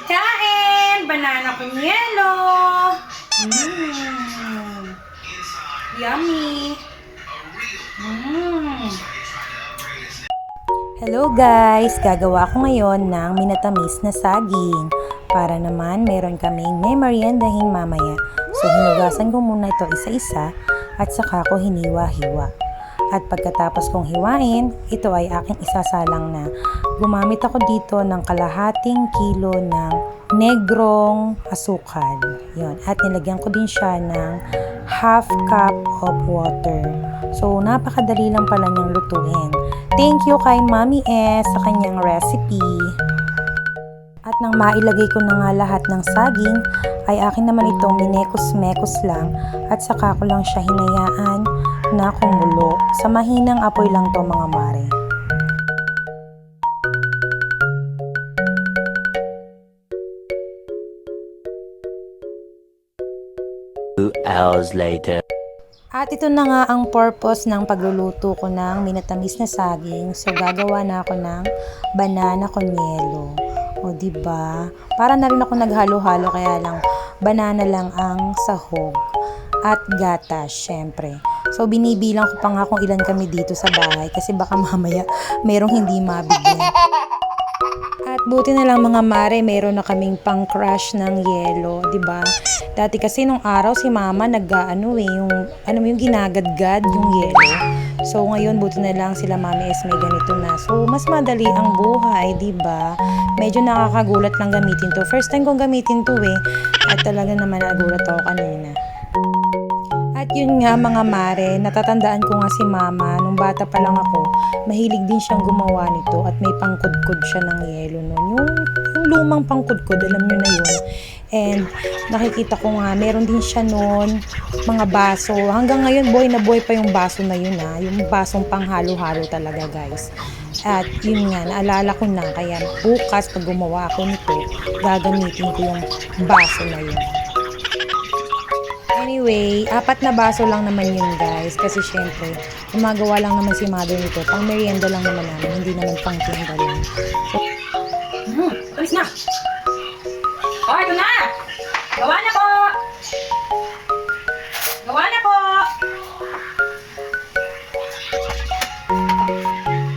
Kain! Banana con yelo! Mmm! Yummy! Mmm! Hello guys! Gagawa ko ngayon ng minatamis na saging. Para naman meron kaming meriendahin mamaya. So hinugasan ko muna ito isa-isa at saka ko hiniwa-hiwa. At pagkatapos kong hiwain, ito ay aking isasalang na. Gumamit ako dito ng kalahating kilo ng negrong asukal. Yun. At nilagyan ko din siya ng half cup of water. So napakadali lang pala niyang lutuin. Thank you kay Mami S sa kanyang recipe. At nang mailagay ko na nga lahat ng saging, ay akin naman itong minekos-mekos lang at saka ko lang siya hinayaan na kumulo. Sa mahinang apoy lang to mga mare. Hours later. At ito na nga ang purpose ng pagluluto ko ng minatamis na saging. So gagawa na ako ng banana con yelo. O diba? Para na rin ako naghalo-halo kaya lang banana lang ang sahog. At gatas, syempre. So binibilang ko pa nga kung ilan kami dito sa bahay kasi baka mamaya merong hindi mabigyan. At buti na lang mga mare, meron na kaming pang crush ng yelo, 'di ba? Dati kasi nung araw si mama yung ginagadgad yung yelo. So ngayon buti na lang sila Mami S may ganito na. So mas madali ang buhay, 'di ba? Medyo nakakagulat lang gamitin 'to. First time kong gamitin 'to at talaga naman nagulat ako kanina. At yun nga mga mare, natatandaan ko nga si mama, nung bata pa lang ako, mahilig din siyang gumawa nito at may pangkudkod siya ng yelo nun. Yung lumang pangkudkod, alam nyo na yun. And nakikita ko nga, meron din siya nun, mga baso. Hanggang ngayon, buhay na buhay pa yung baso na yun yung basong panghalo-halo talaga guys. At yun nga, naalala ko na, kaya bukas pag gumawa ako nito, gagamitin ko yung baso na yun. Anyway, 4 na baso lang naman yun guys. Kasi syempre, gumagawa lang naman si mother nito. Pang merienda lang naman namin. Hindi naman pang tinda lang. So, Alis na! O, ito na! Gawa na po! Gawa na po!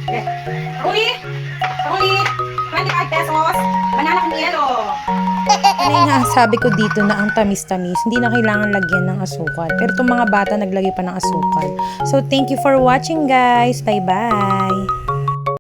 Okay. Ruli! Ruli! 25 pesos! Banana con yelo! ano nga sabi ko dito na ang tamis-tamis, hindi na kailangan lagyan ng asukal. Pero itong mga bata naglagay pa ng asukal. So, thank you for watching guys. Bye-bye!